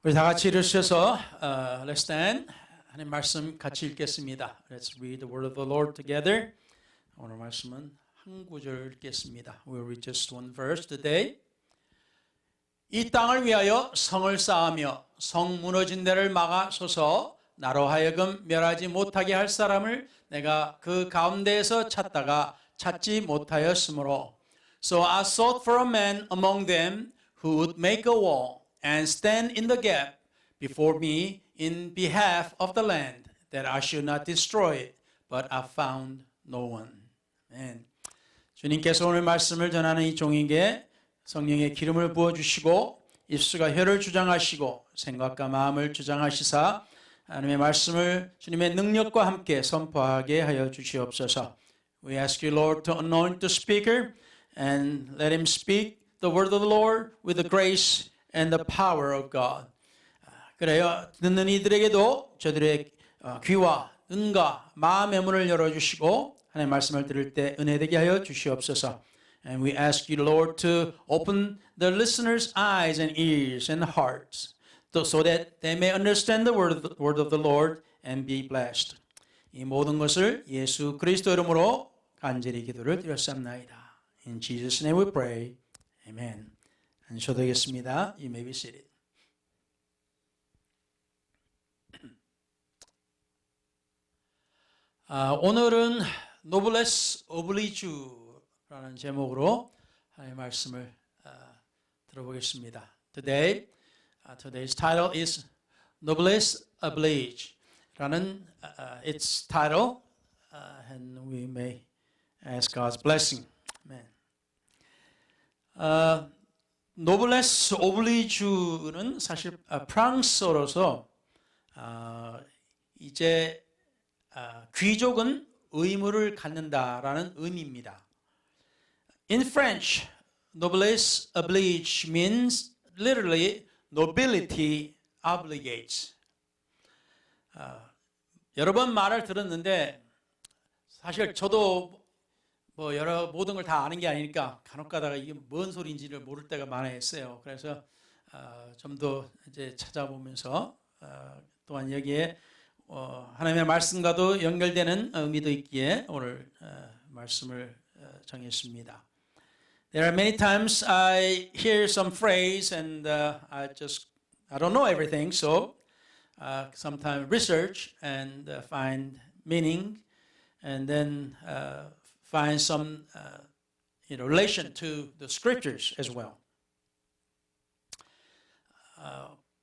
우리 다 같이 일으셔서 Let's stand. 하나님 말씀 같이 읽겠습니다. Let's read the word of the Lord together. 오늘 말씀은 한 구절 읽겠습니다. We'll read just one verse today. 이 땅을 위하여 성을 쌓으며 성 무너진 데를 막아서서 나로 하여금 멸하지 못하게 할 사람을 내가 그 가운데에서 찾다가 찾지 못하였으므로 So I sought for a man among them who would make a wall and stand in the gap before me in behalf of the land, that I should not destroy it, but I found no one. 아멘. 주님께서 오늘 말씀을 전하는 이 종에게 성령의 기름을 부어주시고 입술과 혀를 주장하시고 생각과 마음을 주장하시사 하나님의 말씀을 주님의 능력과 함께 선포하게 하여 주시옵소서. We ask you, Lord, to anoint the speaker and let him speak the word of the Lord with the grace and the power of God. 그래요. 듣는 이들에게도 저들의 귀와 눈과 마음의 문을 열어주시고 하나님의 말씀을 들을 때 은혜되게 하여 주시옵소서. And we ask you, Lord, to open the listeners' eyes and ears and hearts so that they may understand the word of the Lord and be blessed. 이 모든 것을 예수 그리스도 이름으로 간절히 기도를 드렸사옵나이다. In Jesus' name we pray. Amen. 앉으셔도 되겠습니다. You may be seated. 오늘은 Noblesse Oblige라는 제목으로 하나님의 말씀을 들어보겠습니다. Today's title is Noblesse Oblige라는 its title, and we may ask God's blessing. Amen. 노블레스 오블리주는 사실 프랑스어로서 이제 귀족은 의무를 갖는다라는 의미입니다. In French, noblesse oblige means literally nobility obligates. 여러 번 말을 들었는데 사실 저도 모든 걸 다 아는 게 아니니까 간혹 가다가 이게 뭔 소리인지를 모를 때가 많았어요. 그래서 좀 더 이제 찾아보면서 또한 여기에 하나님의 말씀과도 연결되는 의미도 있기에 오늘 말씀을 정했습니다. There are many times I hear some phrase and I don't know everything, so sometimes research and find meaning and then find some relation to the scriptures as well.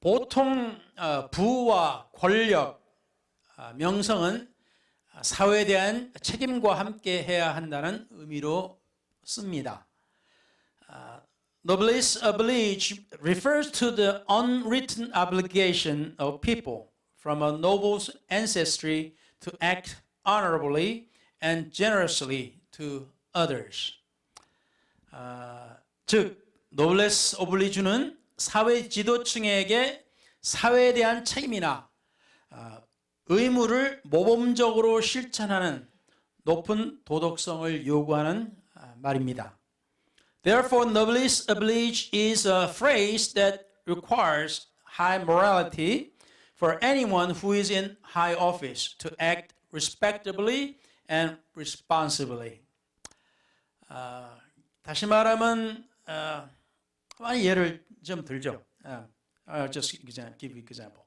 보통 부와 권력, 명성은 사회에 대한 책임과 함께 해야 한다는 의미로 씁니다. Noblesse oblige refers to the unwritten obligation of people from a noble's ancestry to act honorably and generously to others. 즉, 노블레스 오블리주는 사회 지도층에게 사회에 대한 책임이나 의무를 모범적으로 실천하는 높은 도덕성을 요구하는 말입니다. Therefore, noblesse oblige is a phrase that requires high morality for anyone who is in high office to act respectably and responsibly. 다시 말하면 예를 좀 들죠. I'll just give you an example.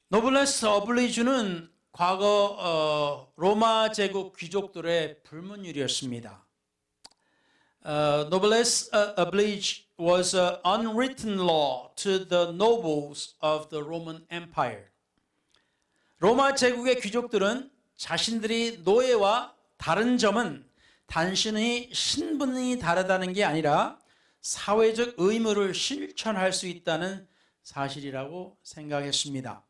노블레스 오블리주는 과거 로마 제국 귀족들의 불문율이었습니다. Noblesse oblige was an unwritten law to the nobles of the Roman Empire. 로마 제국의 귀족들은 자신들이 노예와 다른 점은 단순히 신분이 다르다는 게 아니라 사회적 의무를 실천할 수 있다는 사실이라고 생각했습니다.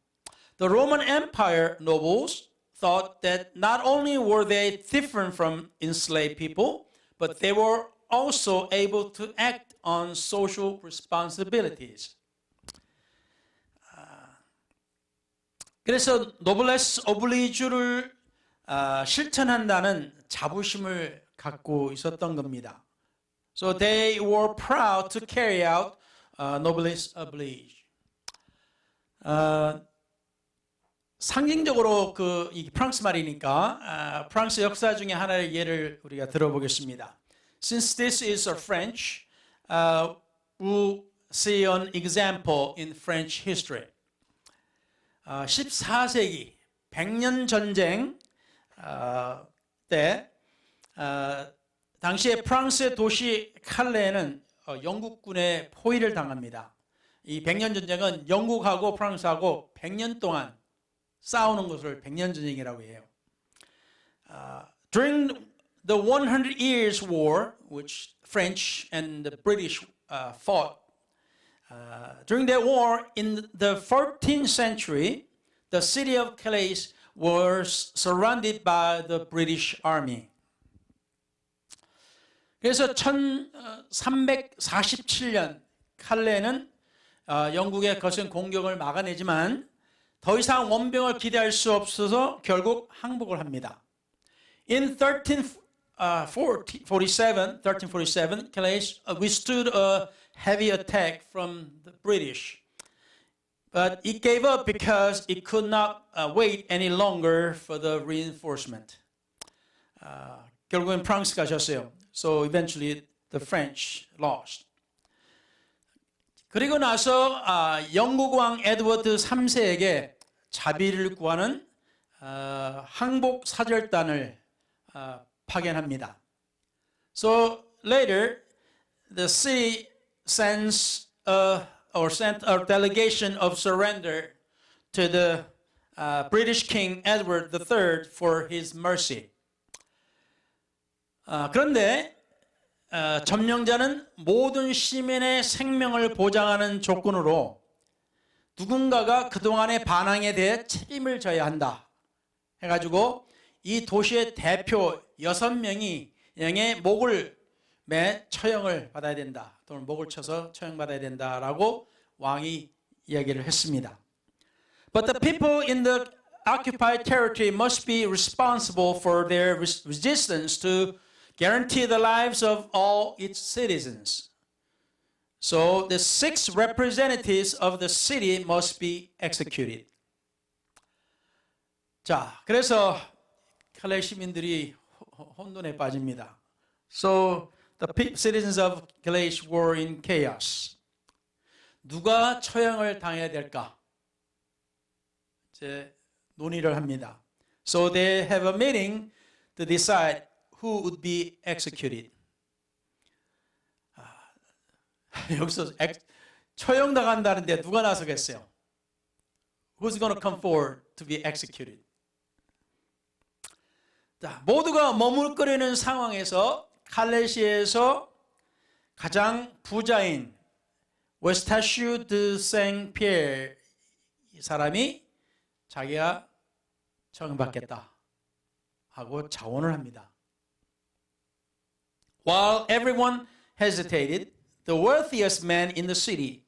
The Roman Empire nobles thought that not only were they different from enslaved people, but they were also able to act on social responsibilities. 그래서 노블레스 오블리주를 실천한다는 자부심을 갖고 있었던 겁니다. So they were proud to carry out noblesse oblige. 상징적으로 이 프랑스 말이니까 프랑스 역사 중에 하나의 예를 우리가 들어보겠습니다. Since this is a French, we'll see an example in French history. 14세기 100년 전쟁 때 당시에 프랑스의 도시 칼레는 영국군의 포위를 당합니다. 이 100년 전쟁은 영국하고 프랑스하고 100년 동안 싸우는 것을 100년 전쟁이라고 해요. During the 100 Years War, which French and the British fought, during that war in the 14th century, the city of Calais was surrounded by the British Army. 그래서 1347년 칼레는 영국의 거센 공격을 막아내지만 더 이상 원병을 기대할 수 없어서 결국 항복을 합니다. In 1347, Calais withstood a heavy attack from the British, but it gave up because it could not wait any longer for the reinforcement. 결국엔 프랑스가 졌어요. So eventually the French lost. 그리고 나서 영국 왕 에드워드 3세에게 자비를 구하는 항복 사절단을 파견합니다. So later the city sent a delegation of surrender to the British King Edward III for his mercy. 그런데 점령자는 모든 시민의 생명을 보장하는 조건으로 누군가가 그동안의 반항에 대해 책임을 져야 한다 해가지고 이 도시의 대표 6명이 영의 목을 매 처형을 받아야 된다 또는 목을 쳐서 처형받아야 된다라고 왕이 이야기를 했습니다. But the people in the occupied territory must be responsible for their resistance to guarantee the lives of all its citizens. So the 6 representatives of the city must be executed. 자, 그래서 칼레 시민들이 혼돈에 빠집니다. So the citizens of Calais were in chaos. 누가 처형을 당해야 될까? 이제 논의를 합니다. So they have a meeting to decide who would be executed. 여기서 처형당한다는데 누가 나서겠어요? Who's going to come forward to be executed? 자, 모두가 머물거리는 상황에서 칼레시에서 가장 부자인 웨스타슈 드 생피에르 이 사람이 자기가 처형받겠다 하고 자원을 합니다. While everyone hesitated, the wealthiest man in the city,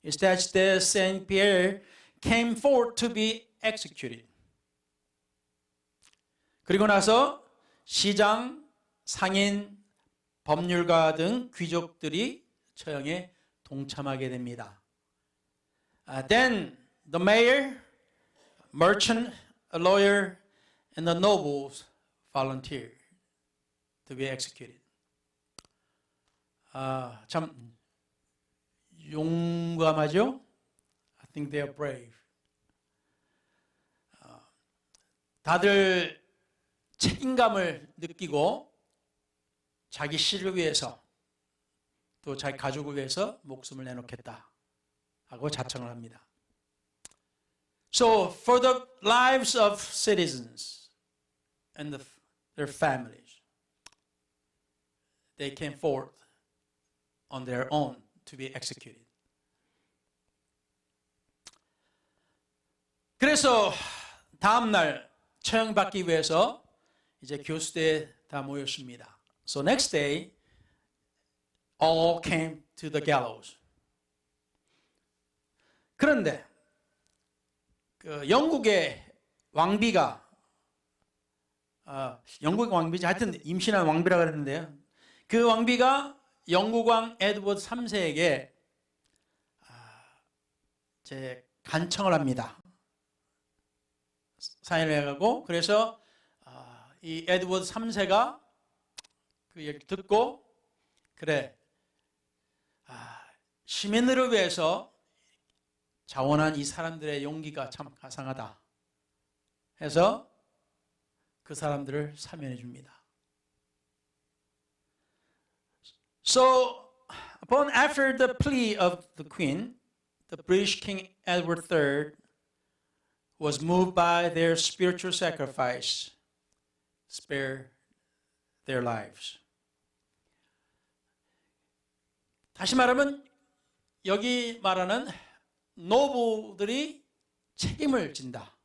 Eustache de Saint-Pierre, came forward to be executed. 그리고 나서 시장, 상인, 법률가 등 귀족들이 처형에 동참하게 됩니다. Then the mayor, merchant, a lawyer, and the nobles volunteered to be executed. 참 용감하죠? I think they are brave. 다들 책임감을 느끼고 자기 씨를 위해서 또 자기 가족을 위해서 목숨을 내놓겠다 하고 자청을 합니다. So for the lives of citizens and their families, they came forth on their own to be executed. 그래서 다음 날 처형받기 위해서 이제 교수대에 다 모였습니다. So next day, all came to the gallows. 그런데 그 영국의 왕비가 영국의 왕비지 하여튼 임신한 왕비라고 그랬는데요. 그 왕비가 영국 왕 에드워드 3세에게 제 간청을 합니다. 사인을 해가고 그래서 이 에드워드 3세가 그 얘기를 듣고 그래 시민들을 위해서 자원한 이 사람들의 용기가 참 가상하다 해서 그 사람들을 사면해 줍니다. So after the plea of the Queen, the British King Edward III was moved by their spiritual sacrifice, spare their lives. 다시 말하면 여기 말하는 노부들이 책임을 진다.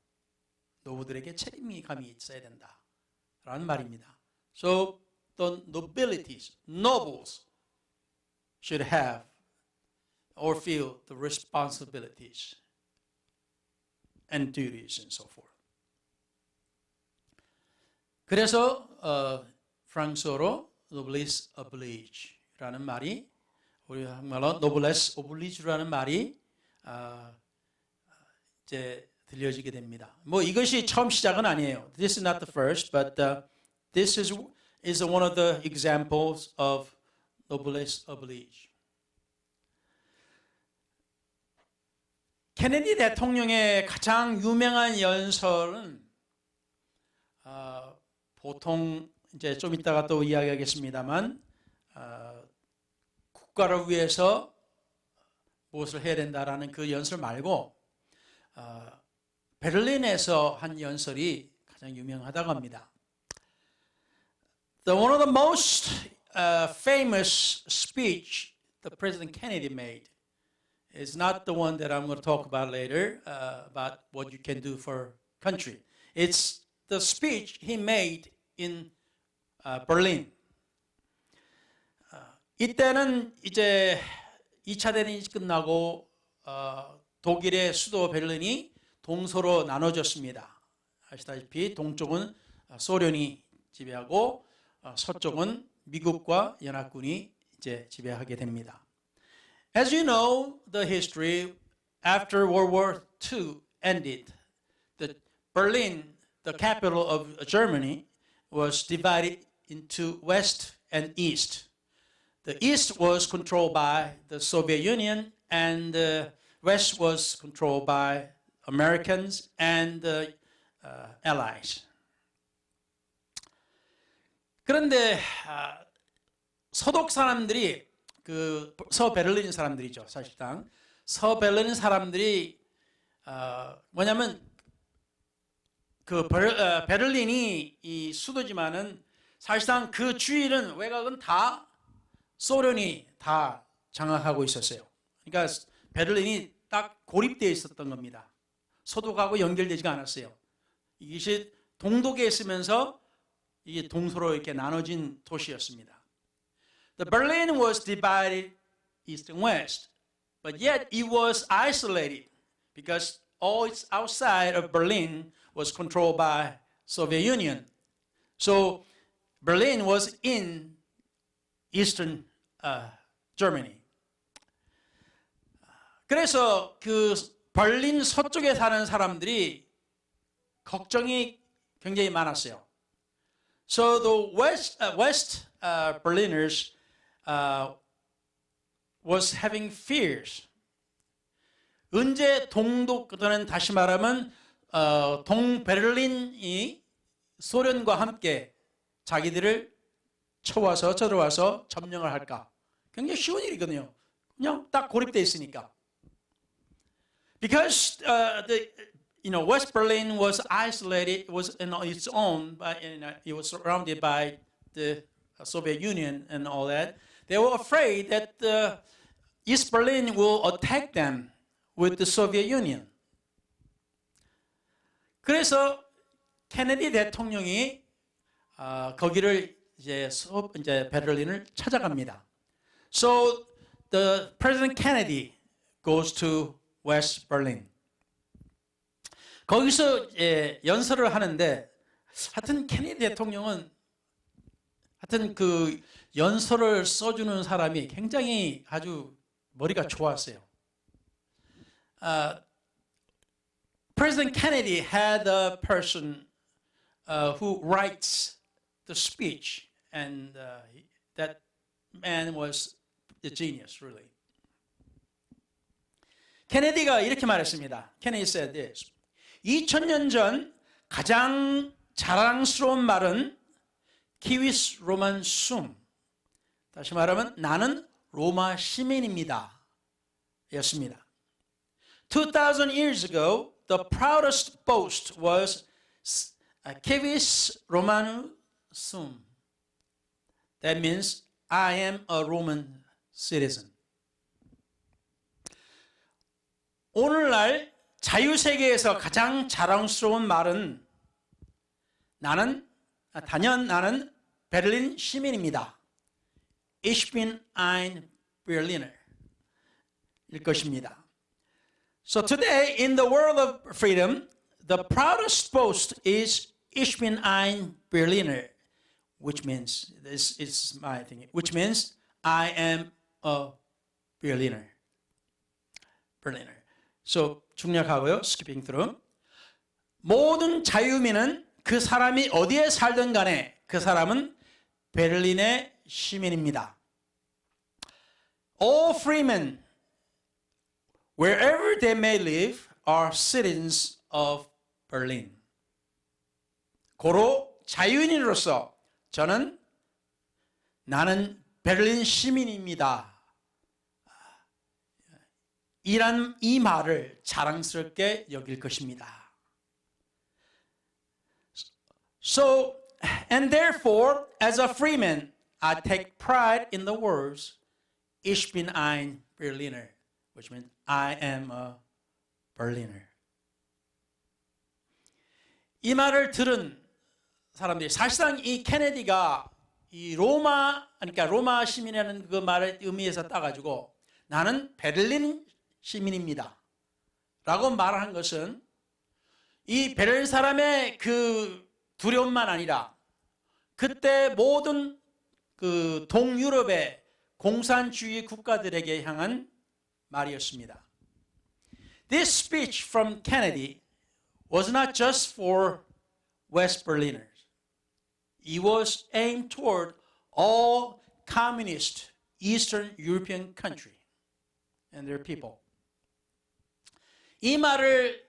노부들에게 책임이 감이 있어야 된다. 라는 말입니다. So the nobilities, nobles should have or feel the responsibilities and duties and so forth. 그래서 프랑스어로 noblesse oblige라는 말이 우리 한국말로 noblesse oblige라는 말이 이제 들려지게 됩니다. 뭐 이것이 처음 시작은 아니에요. This is not the first, but this is one of the examples of noblesse oblige. 케네디 대통령의 가장 유명한 연설은 보통 이제 좀 이따가 또 이야기하겠습니다만 국가를 위해서 무엇을 해야 된다라는 그 연설 말고 베를린에서 한 연설이 가장 유명하다고 합니다. One of the most famous speech the President Kennedy made is not the one that I'm going to talk about later about what you can do for country. It's the speech he made in Berlin. 이때는 이제 2차 대전이 끝나고 독일의 수도 베를린이 동서로 나눠졌습니다. 아시다시피 동쪽은 소련이 지배하고 서쪽은 미국과 연합군이 이제 지배하게 됩니다. As you know, the history after World War II ended, the Berlin, the capital of Germany, was divided into West and East. The East was controlled by the Soviet Union, and the West was controlled by Americans and the Allies. 그런데 서독 사람들이 그 서베를린 사람들이죠. 사실상 서베를린 사람들이 뭐냐면 그 베를린이 이 수도지만은 사실상 그 주위는 외곽은 다 소련이 다 장악하고 있었어요. 그러니까 베를린이 딱 고립되어 있었던 겁니다. 서독하고 연결되지가 않았어요. 이것이 동독에 있으면서 이게 동서로 이렇게 나눠진 도시였습니다. The Berlin was divided east and west, but yet it was isolated because all its outside of Berlin was controlled by Soviet Union. So Berlin was in eastern Germany. 그래서 그 berlin 서쪽에 사는 사람들이 걱정이 굉장히 많았어요. So the West Berliners was having fears. 언제 동독 또는 다시 말하면 동베를린이 소련과 함께 자기들을 쳐와서 쳐들어와서 점령을 할까? 굉장히 쉬운 일이거든요. 그냥 딱 고립돼 있으니까. Because West Berlin was isolated, it was in its own, it was surrounded by the Soviet Union and all that. They were afraid that East Berlin will attack them with the Soviet Union. 그래서 케네디 대통령이 거기를 이제 베를린을 찾아갑니다. So the President Kennedy goes to West Berlin. 거기서 연설을 하는데 하여튼 케네디 대통령은 하여튼 그 연설을 써주는 사람이 굉장히 아주 머리가 좋았어요. President Kennedy had a person who writes the speech, and that man was the genius, really. 케네디가 이렇게 말했습니다. Kennedy said this. 2000년 전 가장 자랑스러운 말은 키위스 로만 숨. 다시 말하면 나는 로마 시민입니다. 였습니다. 2000 years ago, the proudest boast was Civis Romanum Sum. That means I am a Roman citizen. 오늘날 자유세계에서 가장 자랑스러운 말은 단연 나는 베를린 시민입니다. Ich bin ein Berliner. 일 것입니다. So today in the world of freedom, the proudest boast is Ich bin ein Berliner, which means this is my thing, which means I am a Berliner. So 중략하고요. Skipping through. 모든 자유민은 그 사람이 어디에 살든 간에 그 사람은 베를린의 시민입니다. All free men, wherever they may live, are citizens of Berlin. 고로 자유인으로서 나는 베를린 시민입니다. 이란 이 말을 자랑스럽게 여길 것입니다. So, and therefore, as a free man, I take pride in the words Ich bin ein Berliner, which means I am a Berliner. 이 말을 들은 사람들이 사실상 이 케네디가 이 그러니까 로마 시민이라는 그 말의 의미에서 따가지고 나는 베를린 시민입니다. 라고 말한 것은 이 베를린 사람의 그 두려움만 아니라 그때 모든 그 동유럽의 공산주의 국가들에게 향한 말이었습니다. This speech from Kennedy was not just for West Berliners. It was aimed toward all communist Eastern European countries and their people. 이 말을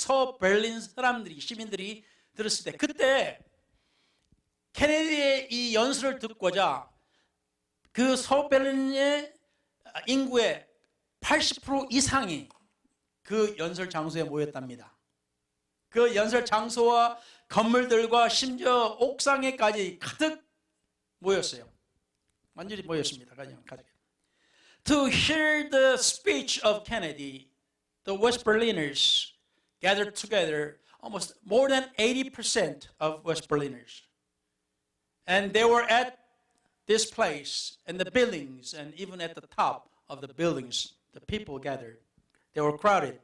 서베를린 사람들이 시민들이 들었을 때 그때 케네디의 이 연설을 듣고자 그 서베를린의 인구의 80% 이상이 그 연설 장소에 모였답니다. 그 연설 장소와 건물들과 심지어 옥상에까지 가득 모였어요. 완전히 모였습니다. 가득. To hear the speech of Kennedy, the West Berliners gathered together, almost more than 80% of West Berliners. And they were at this place, and the buildings, and even at the top of the buildings, the people gathered. They were crowded.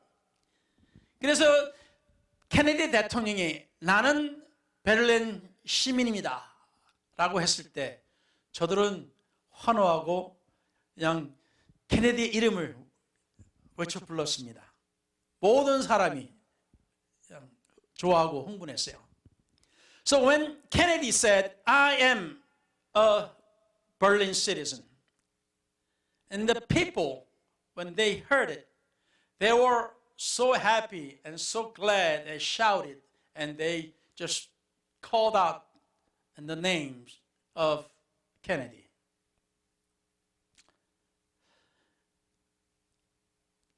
그래서 케네디 대통령이 나는 베를린 시민입니다. 라고 했을 때 저들은 환호하고 그냥 케네디의 이름을 외쳐 불렀습니다. 모든 사람이 그냥 좋아하고 흥분했어요. So when Kennedy said, I am a Berlin citizen, and the people, when they heard it, they were so happy and so glad, they shouted, and they just called out the names of Kennedy.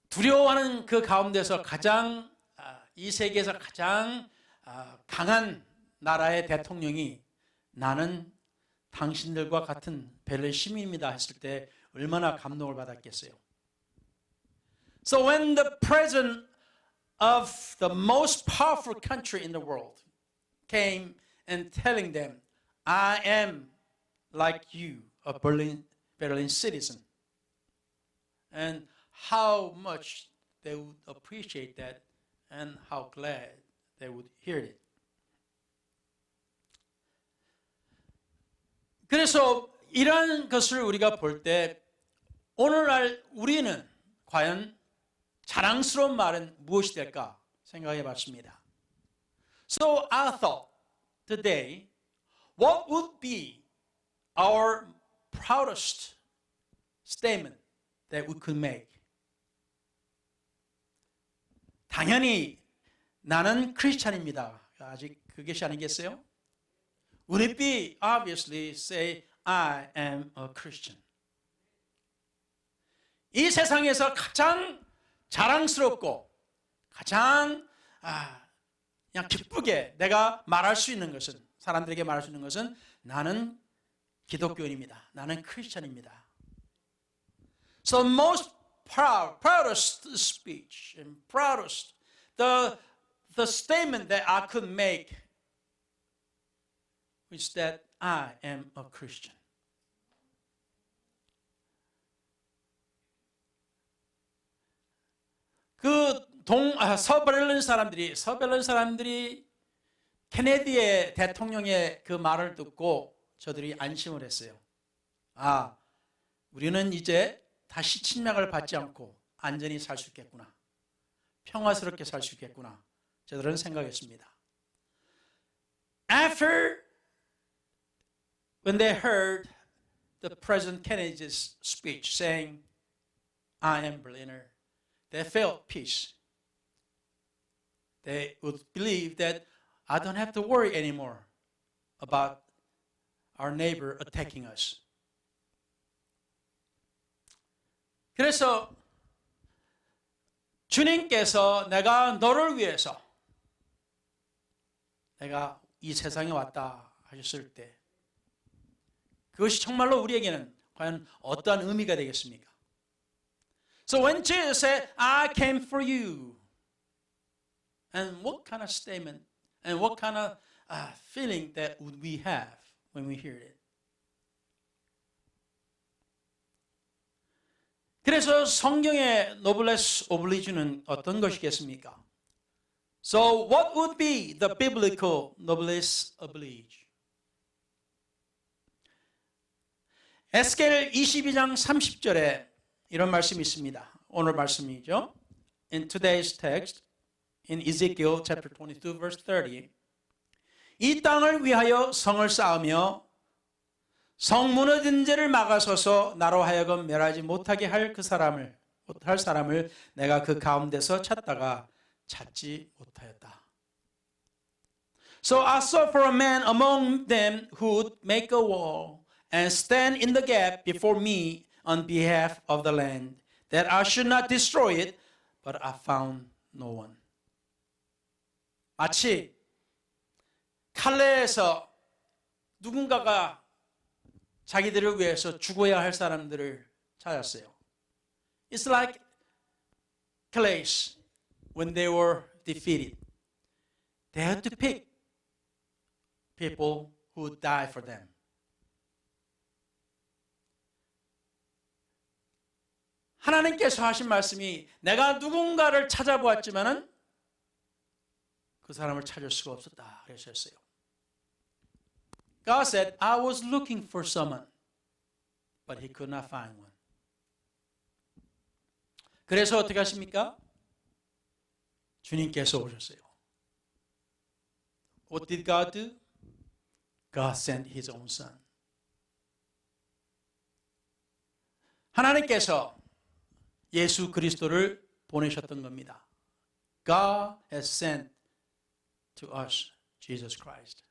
두려워하는 그 가운데서 이 세계에서 가장 강한 나라의 대통령이 나는 당신들과 같은 베를린 시민입니다 했을 때 얼마나 감동을 받았겠어요. So when the president of the most powerful country in the world came and telling them, I am like you, a Berlin citizen, and how much they would appreciate that and how glad they would hear it. 그래서 이런 것을 우리가 볼 때 오늘날 우리는 과연 자랑스러운 말은 무엇이 될까 생각해 봤습니다. So I thought today, what would be our proudest statement that we could make? 당연히 나는 크리스찬입니다. 아직 그것이 아니겠어요? Would it be obviously say I am a Christian? 이 세상에서 가장 자랑스럽고 가장 그냥 기쁘게 내가 말할 수 있는 것은 사람들에게 말할 수 있는 것은 나는 기독교인입니다. 나는 크리스찬입니다. So most proudest speech and proudest the statement that I could make is that I am a Christian. 서베를린 사람들이 케네디의 대통령의 그 말을 듣고 저들이 안심을 했어요. 우리는 이제 다시 침략을 받지 않고 안전히 살 수 있겠구나. 평화스럽게 살 수 있겠구나. 저들은 생각했습니다. After when they heard the President Kennedy's speech saying, I am Berliner, they felt peace. They would believe that I don't have to worry anymore about our neighbor attacking us. 그래서 주님께서 내가 너를 위해서 내가 이 세상에 왔다 하셨을 때 그것이 정말로 우리에게는 과연 어떠한 의미가 되겠습니까? So when Jesus said, I came for you, and what kind of statement and what kind of feeling that would we have when we hear it? 그래서 성경의 노블레스 오블리주는 어떤 것이겠습니까? So what would be the biblical noblesse oblige? 에스겔 22장 30절에 이런 말씀이 있습니다. 오늘 말씀이죠. In today's text, in Ezekiel chapter 22 verse 30, 이 땅을 위하여 성을 쌓으며 성 무너진 죄를 막아서서 나로 하여금 멸하지 못하게 할 사람을 내가 그 가운데서 찾다가 찾지 못하였다. So I sought for a man among them who would make a wall and stand in the gap before me on behalf of the land, that I should not destroy it, but I found no one. 마치 칼레에서 누군가가 자기들을 위해서 죽어야 할 사람들을 찾았어요. It's like Calais when they were defeated. They had to pick people who would die for them. 하나님께서 하신 말씀이 내가 누군가를 찾아보았지만은 그 사람을 찾을 수가 없었다 그러셨어요. God said, I was looking for someone, but he could not find one. 그래서 어떻게 하십니까? 주님께서 오셨어요. What did God do? God sent his own son. 하나님께서 예수 그리스도를 보내셨던 겁니다. God has sent to us Jesus Christ.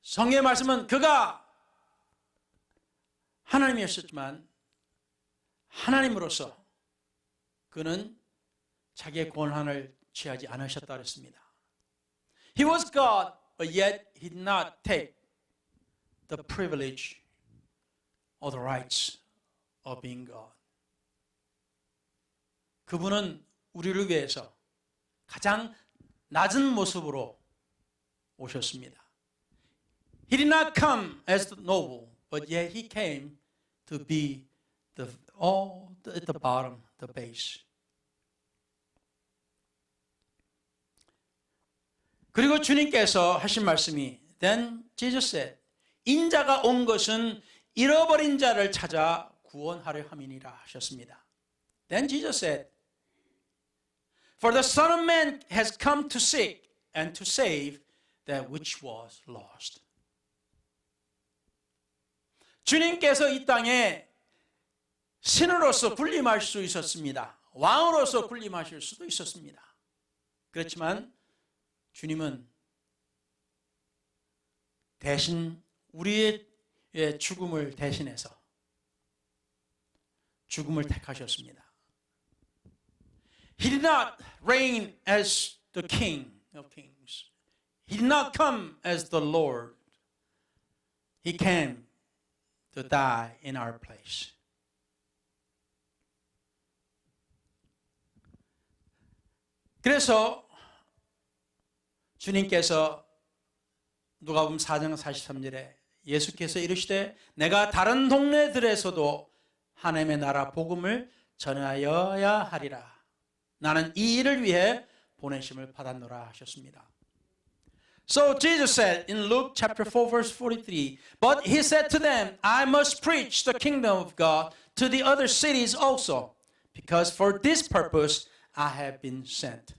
성경의 말씀은 그가 하나님이었지만 하나님으로서 그는 자기의 권한을 취하지 않으셨다 그랬습니다. He was God, but yet he did not take the privilege or the rights of being God. 그분은 우리를 위해서 가장 낮은 모습으로 오셨습니다. He did not come as the noble, but yet he came to be at the bottom, the base. 그리고 주님께서 하신 말씀이 Then Jesus said, 인자가 온 것은 잃어버린 자를 찾아 구원하려 함이니라 하셨습니다. Then Jesus said, For the Son of Man has come to seek and to save that which was lost. 주님께서 이 땅에 신으로서 군림할 수 있었습니다. 왕으로서 군림하실 수도 있었습니다. 그렇지만 주님은 대신 우리의 죽음을 대신해서 죽음을 택하셨습니다. He did not reign as the King of Kings. He did not come as the Lord. He came to die in our place. 그래서 주님께서 누가복음 4장 43절에 예수께서 이르시되 내가 다른 동네들에서도 하나님의 나라 복음을 전하여야 하리라. 나는 이 일을 위해 보내심을 받았노라 하셨습니다. So Jesus said in Luke chapter 4 verse 43, But he said to them, I must preach the kingdom of God to the other cities also, because for this purpose I have been sent.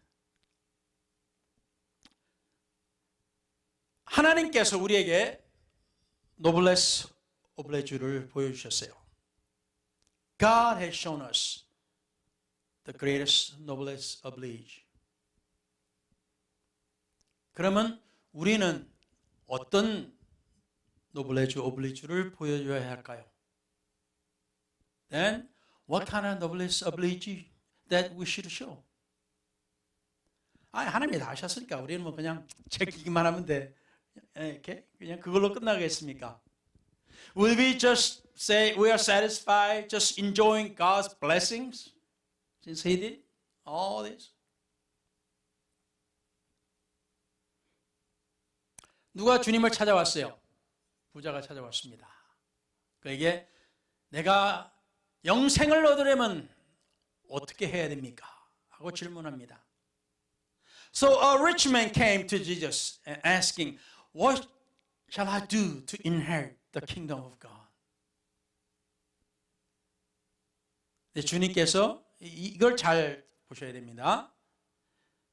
하나님께서 우리에게 노블레스 오블레주를 보여주셨어요. God has shown us the greatest noblesse oblige. 그러면 우리는 어떤 노블레주 오블리주를 보여줘야 할까요? Then what kind of noblesse oblige that we should show? 하나님이 다 하셨으니까 우리는 뭐 그냥 제끼기만 하면 돼. 이렇게 그냥 그걸로 끝나겠습니까? Will we just say we are satisfied just enjoying God's blessings since He did all this? 누가 주님을 찾아왔어요? 부자가 찾아왔습니다. 그에게 내가 영생을 얻으려면 어떻게 해야 됩니까? 하고 질문합니다. So a rich man came to Jesus and asking, What shall I do to inherit the kingdom of God? 네, 주님께서 이걸 잘 보셔야 됩니다.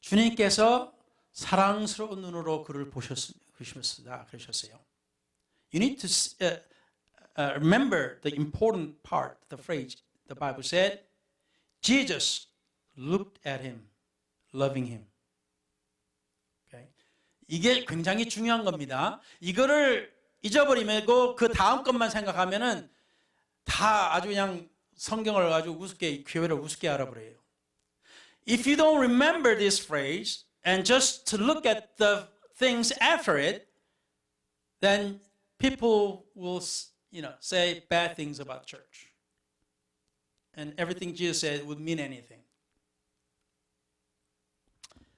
주님께서 사랑스러운 눈으로 그를 보셨습니다. 그러셨어요. You need to remember the important part, the phrase. The Bible said, Jesus looked at him, loving him. Okay? 이게 굉장히 중요한 겁니다. 이거를 잊어버리면 그 다음 것만 생각하면은 다 아주 그냥 성경을 아주 우습게 교회를 우습게 알아버려요. If you don't remember this phrase and just to look at the things after it, then people will, say bad things about church. And everything Jesus said would mean anything.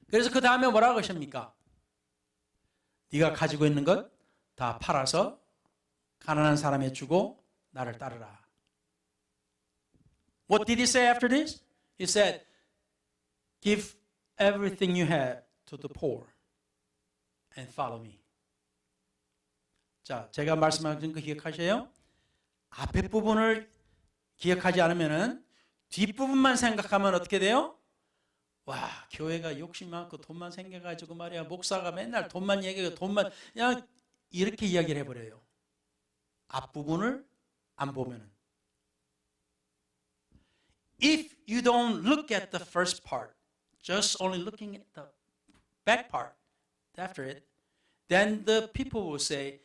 그래서 그 다음에 뭐라고 하십니까? 네가 가지고 있는 것 다 팔아서 가난한 사람에 주고 나를 따르라. What did he say after this? He said, Give everything you have to the poor and follow me. 자, 제가 말씀하신 거 기억하세요? 앞에 부분을 기억하지 않으면은 뒷부분만 생각하면 어떻게 돼요? 와, 교회가 욕심 많고 돈만 생겨가지고 말이야. 목사가 맨날 돈만 얘기하고 돈만 그냥 이렇게 이야기를 해버려요. 앞부분을 안 보면은. If you don't look at the first part, just only looking at the back part after it, then the people will say,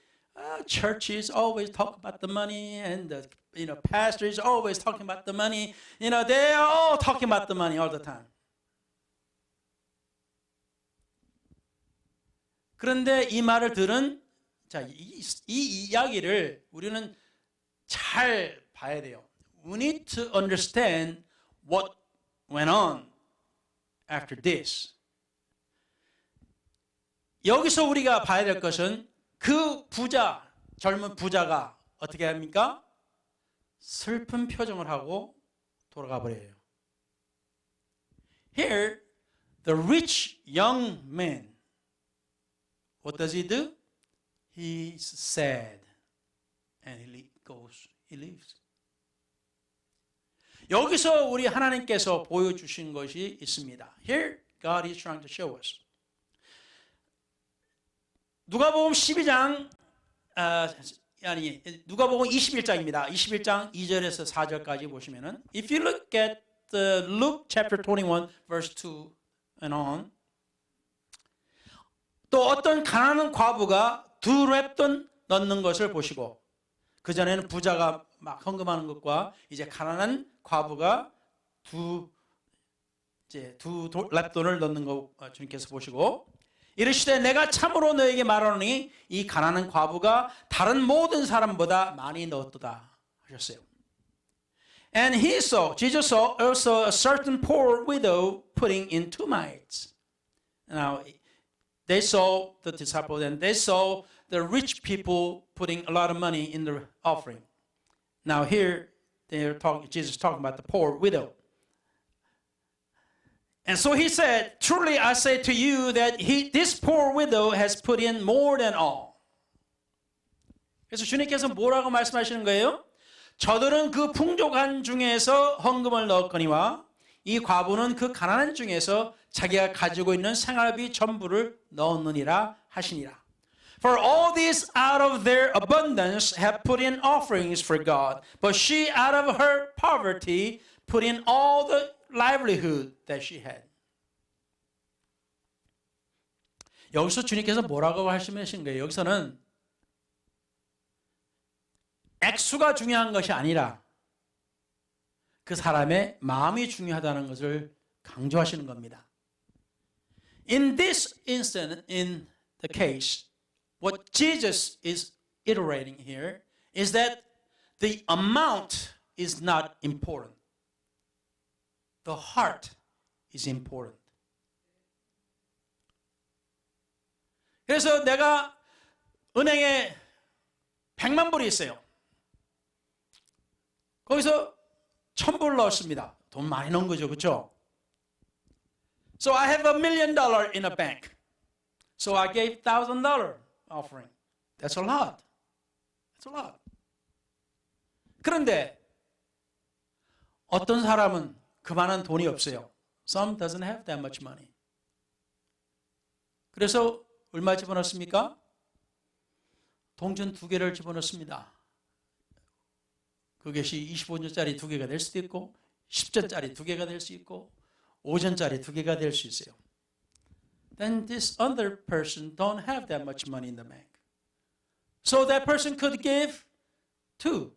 churches always talk about the money, and the pastors always talking about the money. They are all talking about the money all the time. 그런데 이 말을 들은 이 이야기를 우리는 잘 봐야 돼요. We need to understand what went on after this. 여기서 우리가 봐야 될 것은 그 젊은 부자가 어떻게 합니까? 슬픈 표정을 하고 돌아가 버려요. Here, the rich young man, what does he do? He's sad and he leaves. 여기서 우리 하나님께서 보여주신 것이 있습니다. Here God is trying to show us. 누가복음 12장 누가복음 21장입니다. 21장 2절에서 4절까지 보시면은 if you look at the Luke chapter 21 verse 2 and on 또 어떤 가난한 과부가 2랩돈 넣는 것을 보시고 그전에는 부자가 막 헌금하는 것과 이제 가난한 과부가 두 랩돈을 넣는 거 주님께서 보시고 이르시되 내가 참으로 너에게 말하노니 이 가난한 과부가 다른 모든 사람보다 많이 넣었도다 하셨어요. And he saw, Jesus saw also a certain poor widow putting in 2 mites. Now they saw the disciples and they saw the rich people putting a lot of money in the offering. Now here Jesus talking about the poor widow. And so he said, truly I say to you that this poor widow has put in more than all. 그래서 주님께서 뭐라고 말씀하시는 거예요? 저들은 그 풍족한 중에서 헌금을 넣었거니와 이 과부는 그 가난한 중에서 자기가 가지고 있는 생활비 전부를 넣었느니라 하시니라. For all these out of their abundance have put in offerings for God, but she out of her poverty put in all the livelihood that she had. 여기서 주님께서 뭐라고 말씀하신 거예요? 여기서는 액수가 중요한 것이 아니라 그 사람의 마음이 중요하다는 것을 강조하시는 겁니다. In this instant, in the case, what Jesus is iterating here is that the amount is not important. The heart is important. 그래서 내가 은행에 100만 불이 있어요. 거기서 1000불 넣었습니다. 돈 많이 넣은 거죠, 그렇죠? So I have $1 million in a bank. So I gave $1,000 offering. That's a lot. That's a lot. 그런데 어떤 사람은 그만한 돈이 없어요. Some doesn't have that much money. 그래서 얼마 집어넣습니까? 동전 2개를 집어넣습니다. 그것이 25전짜리 2개가 될 수도 있고 10전짜리 2개가 될 수 있고 5전짜리 2개가 될 수 있어요. Then this other person don't have that much money in the bank. So that person could give 2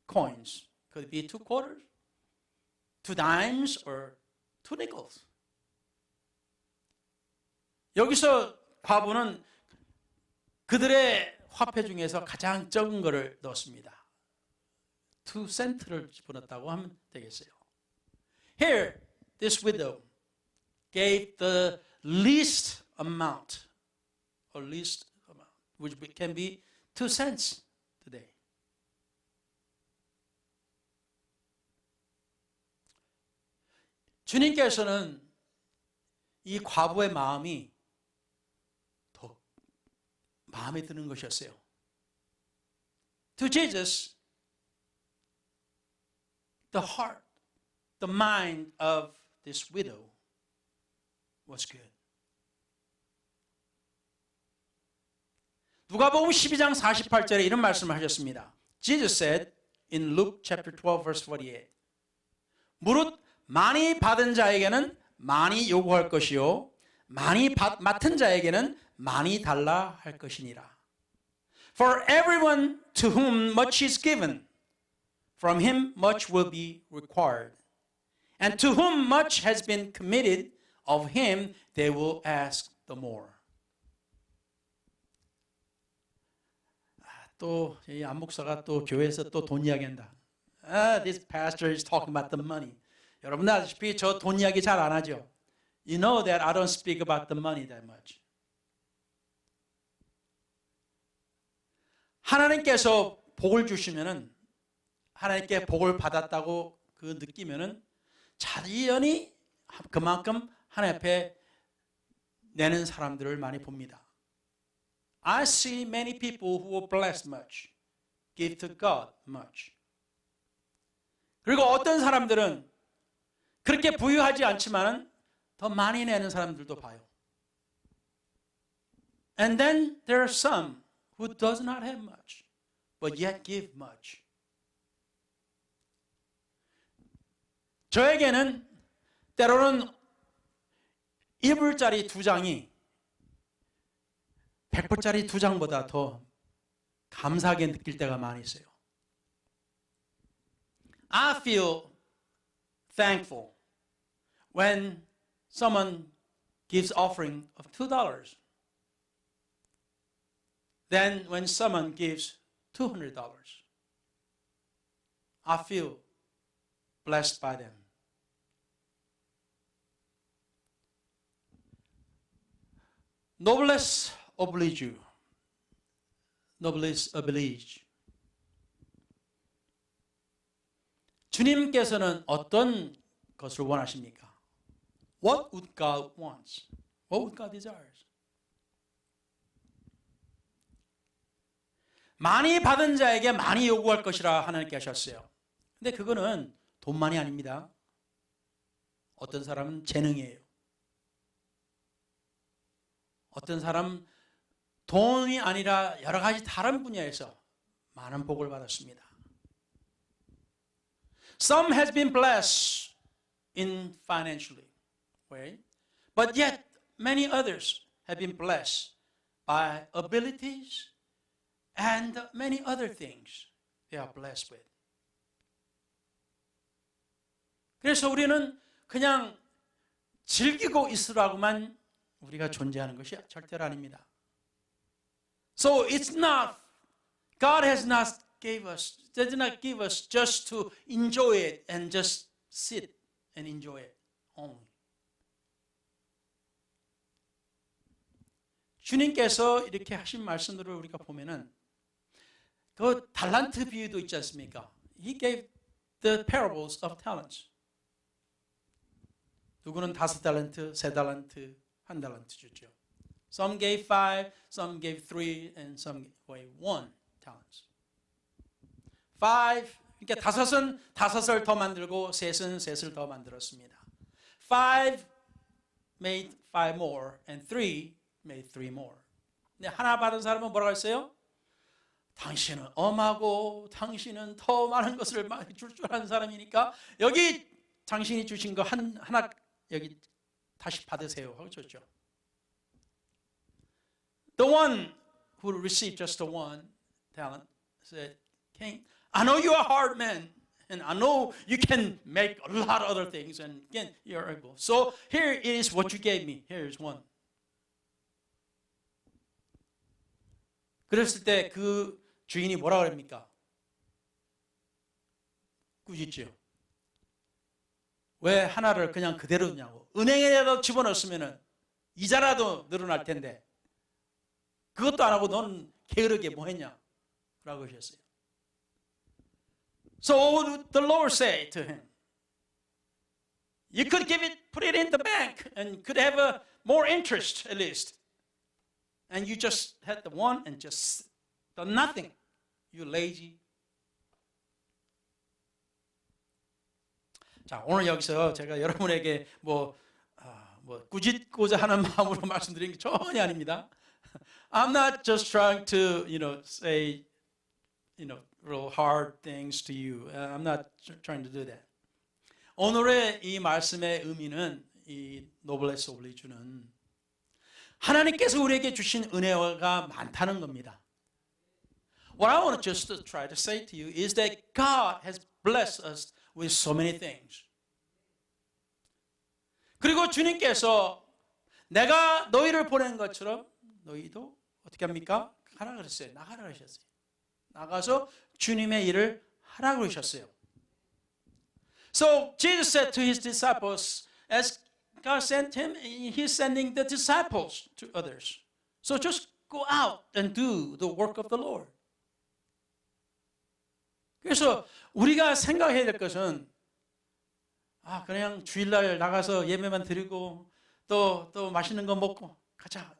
coins. Could be 2 quarters, 2 dimes, or 2 nickels. 여기서 과부는 그들의 화폐 중에서 가장 적은 것을 넣었습니다. 2 센트를 집어넣었다고 하면 되겠어요. Here, this widow gave the least amount, which can be 2 cents today. 주님께서는 이 과부의 마음이 더 마음에 드는 것이었어요. To Jesus, the heart, the mind of this widow was good. 누가복음 12장 48절에 이런 말씀을 하셨습니다. Jesus said in Luke chapter 12 verse 48. 무릇 많이 받은 자에게는 많이 요구할 것이요 많이 맡은 자에게는 많이 달라 할 것이니라. For everyone to whom much is given, from him much will be required. And to whom much has been committed, of him they will ask the more. 또 이 안 목사가 또 교회에서 또 돈 이야기한다. This pastor is talking about the money. 여러분 아시다시피 저 돈 이야기 잘 안 하죠. You know that I don't speak about the money that much. 하나님께서 복을 주시면은 하나님께 복을 받았다고 그 느끼면은 자연히 그만큼 하나님 앞에 내는 사람들을 많이 봅니다. I see many people who are blessed much, give to God much. 그리고 어떤 사람들은 그렇게 부유하지 않지만 더 많이 내는 사람들도 봐요. And then there are some who does not have much, but yet give much. 저에게는 때로는 이불짜리 2장이 100불짜리 2장보다 더 감사하게 느낄 때가 많이 있어요. I feel thankful when someone gives offering of $2. Then when someone gives $200, I feel blessed by them. Noblesse oblige. Noblesse oblige. 주님께서는 어떤 것을 원하십니까? What would God want? What would God desires? 많이 받은 자에게 많이 요구할 것이라 하나님께 하셨어요. 근데 그거는 돈만이 아닙니다. 어떤 사람은 재능이에요. 어떤 사람 돈이 아니라 여러 가지 다른 분야에서 많은 복을 받았습니다. Some has been blessed in financially way, but yet many others have been blessed by abilities and many other things they are blessed with. 그래서 우리는 그냥 즐기고 있으라고만 우리가 존재하는 것이 절대로 아닙니다. So it's not, God has not did not give us just to enjoy it and just sit and enjoy it only. 주님께서 이렇게 하신 말씀들을 우리가 보면은 그 달란트 비유도 있지 않습니까? He gave the parables of talents. 누구는 5달란트, 3달란트, 1달란트 줬죠. Some gave 5, some gave 3, and some gave 1 talents. 5, 그러니까 5은 5을 더 만들고 3은 3을 더 만들었습니다. 5 made 5 more, and 3 made 3 more. 근데 하나 받은 사람은 뭐라고 했어요? 당신은 엄하고 당신은 더 많은 것을 줄 줄 아는 사람이니까 여기 당신이 주신 거 하나 여기 다시 받으세요 하고 줬죠. The one who received just the 1 talent said, King, I know you are a hard man, and I know you can make a lot of other things, and again, you're able. So here is what you gave me. Here is 1. 그랬을 때 그 주인이 뭐라고 합니까? 꾸짖죠. 왜 하나를 그냥 그대로 두냐고. 은행에라도 집어넣었으면 이자라도 늘어날 텐데 그것도 안 하고 너는 게으르게 뭐 했냐? 라고 하셨어요. So the Lord said to him, you could give it, put it in the bank and could have a more interest at least. And you just had the 1 and just done nothing. You lazy. 자, 오늘 여기서 제가 여러분에게 뭐 꾸짖고자 하는 마음으로 말씀드리는 게 전혀 아닙니다. I'm not just trying to, say, real hard things to you. I'm not trying to do that. 오늘의 이 말씀의 의미는 이 노블레스 오블리주는 하나님께서 우리에게 주신 은혜가 많다는 겁니다. What I want to just try to say to you is that God has blessed us with so many things. 그리고 주님께서 내가 너희를 보낸 것처럼 너희도 어떻게 합니까? 하라 그랬어요. 나가라 그러셨어요. 나가서 주님의 일을 하라 그러셨어요. So Jesus said to his disciples, as God sent him, he's sending the disciples to others. So just go out and do the work of the Lord. 그래서 우리가 생각해야 될 것은 그냥 주일날 나가서 예배만 드리고 또 맛있는 거 먹고 가자.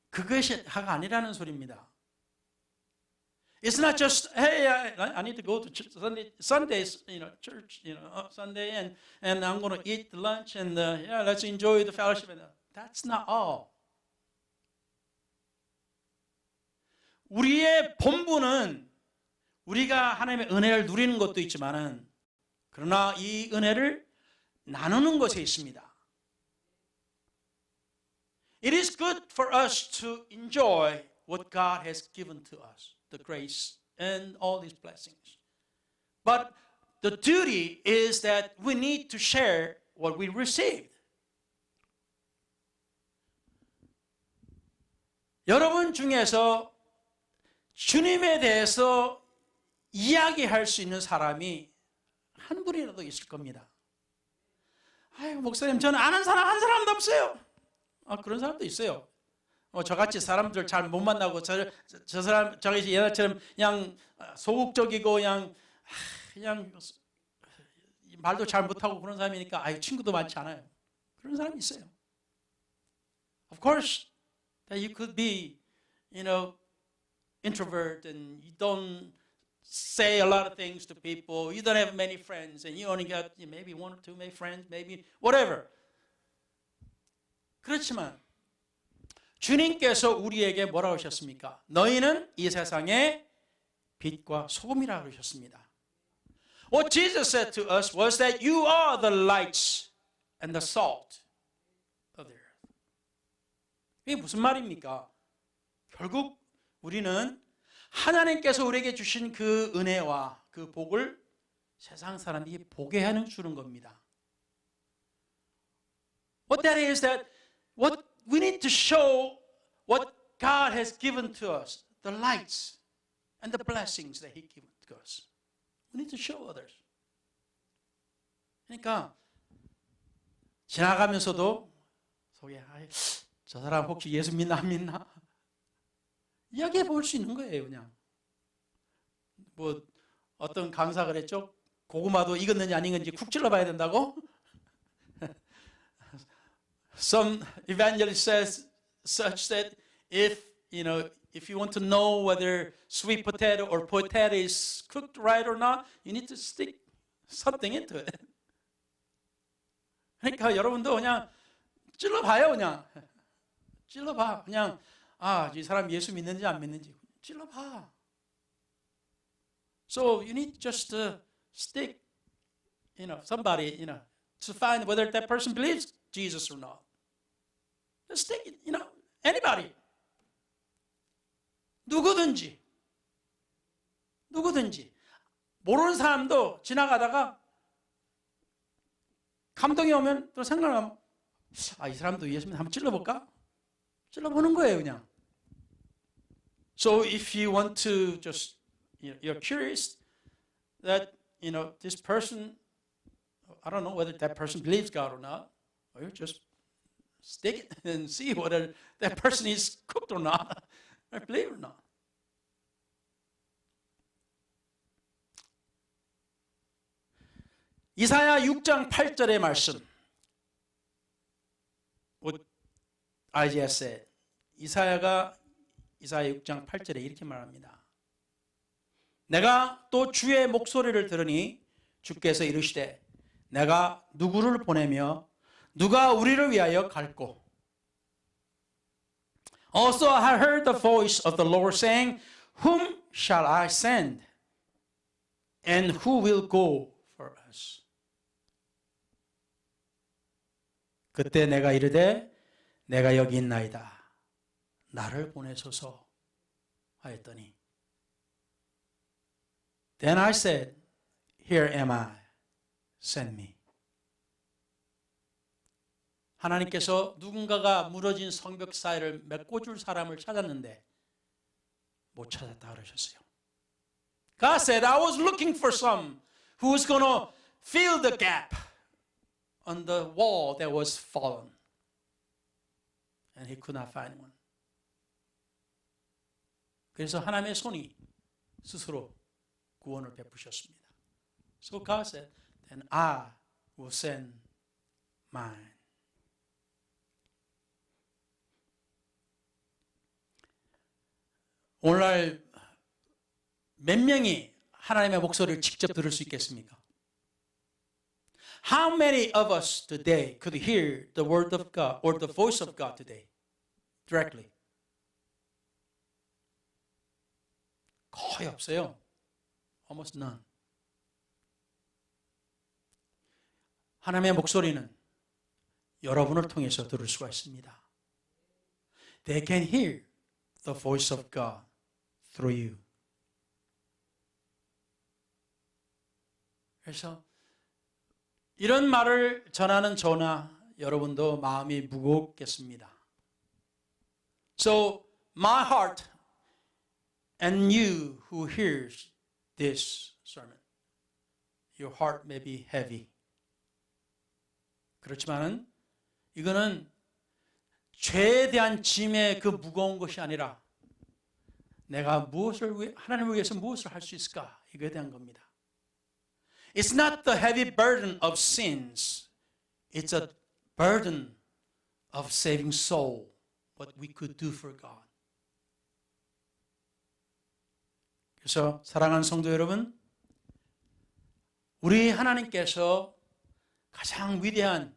그것이 아니라는 소리입니다. It's not just, hey, I need to go to Sundays, church, Sunday, and I'm going to eat lunch, and yeah, let's enjoy the fellowship. That's not all. 우리의 본분은 우리가 하나님의 은혜를 누리는 것도 있지만은, 그러나 이 은혜를 나누는 것에 있습니다. It is good for us to enjoy what God has given to us, the grace and all these blessings. But the duty is that we need to share what we received. 여러분 중에서 주님에 대해서 이야기할 수 있는 사람이 한 분이라도 있을 겁니다. 아유, 목사님, 저는 아는 사람 한 사람도 없어요. 그런 사람도 있어요. 저같이 사람들 잘 못 만나고 저 사람 저기 옛날처럼 그냥 소극적이고 그냥 말도 잘 못하고 그런 사람이니까 친구도 많지 않아요. 그런 사람이 있어요. Of course, that you could be, introvert and you don't say a lot of things to people. You don't have many friends, and you only got maybe one or two maybe friends, maybe whatever. 그렇지만 주님께서 우리에게 뭐라고 하셨습니까? 너희는 이 세상의 빛과 소금이라고 하셨습니다. What Jesus said to us was that you are the lights and the salt of the earth. 이게 무슨 말입니까? 결국 우리는 하나님께서 우리에게 주신 그 은혜와 그 복을 세상 사람이 보게 하는 주는 겁니다. What that is that what we need to show what God has given to us, the lights and the blessings that He given to us. We need to show others. 그러니까 지나가면서도 속에 저 사람 혹시 예수 믿나 안 믿나? 이야기해 볼 수 있는 거예요, 그냥. 어떤 강사가 그랬죠? 고구마도 익었는지 안 익었는지 쿡 찔러봐야 된다고? Some evangelist says such that if you want to know whether sweet potato or potato is cooked right or not, you need to stick something into it. 그러니까 여러분도 그냥 찔러봐요, 그냥. 찔러봐. 그냥, 이 사람 예수 믿는지 안 믿는지. 찔러봐. So you need just to stick, somebody, to find whether that person believes Jesus or not. Just stick it, anybody. 누구든지. 모르는 사람도 지나가다가 감동이 오면 또 생각하면, 이 사람도 예수 믿는 한번 찔러볼까? 찔러보는 거예요, 그냥. So if you want to just, you're curious that, this person, I don't know whether that person believes God or not, or you just stick it and see whether that person is cooked or not, or believe or not. 이사야 6장 8절의 말씀. What Isaiah said. 이사야 6장 8절에 이렇게 말합니다. 내가 또 주의 목소리를 들으니 주께서 이르시되 내가 누구를 보내며 누가 우리를 위하여 갈꼬. Also I heard the voice of the Lord saying, Whom shall I send? And who will go for us? 그때 내가 이르되 내가 여기 있나이다. 나를 보내소서 하였더니 Then I said, Here am I, send me. 하나님께서 누군가가 무너진 성벽 사이를 메꿔줄 사람을 찾았는데 못 찾았다 그러셨어요. God said, I was looking for some who was going to fill the gap on the wall that was fallen. And he could not find one. 그래서 하나님의 손이 스스로 구원을 베푸셨습니다. So God said, then I will send mine. 오늘날 몇 명이 하나님의 목소리를 직접 들을 수 있겠습니까? How many of us today could hear the word of God or the voice of God today directly? 거의 없어요. Almost none. 하나님의 목소리는 여러분을 통해서 들을 수가 있습니다. They can hear the voice of God through you. 그래서 이런 말을 전하는 저나 여러분도 마음이 무겁겠습니다. So my heart and you who hears this sermon, your heart may be heavy. 그렇지만은 이거는 죄에 대한 짐의 그 무거운 것이 아니라 내가 하나님을 위해서 무엇을 할 수 있을까? 이거에 대한 겁니다. It's not the heavy burden of sins. It's a burden of saving soul. What we could do for God. 그래서 사랑하는 성도 여러분, 우리 하나님께서 가장 위대한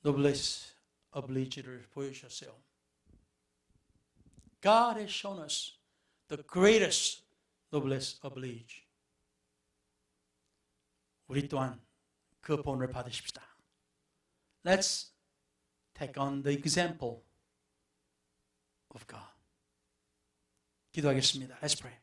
noblesse oblige를 보여주셨어요. God has shown us the greatest noblesse oblige. 우리 또한 그 본을 받으십시다. Let's take on the example of God. 기도하겠습니다. Let's pray.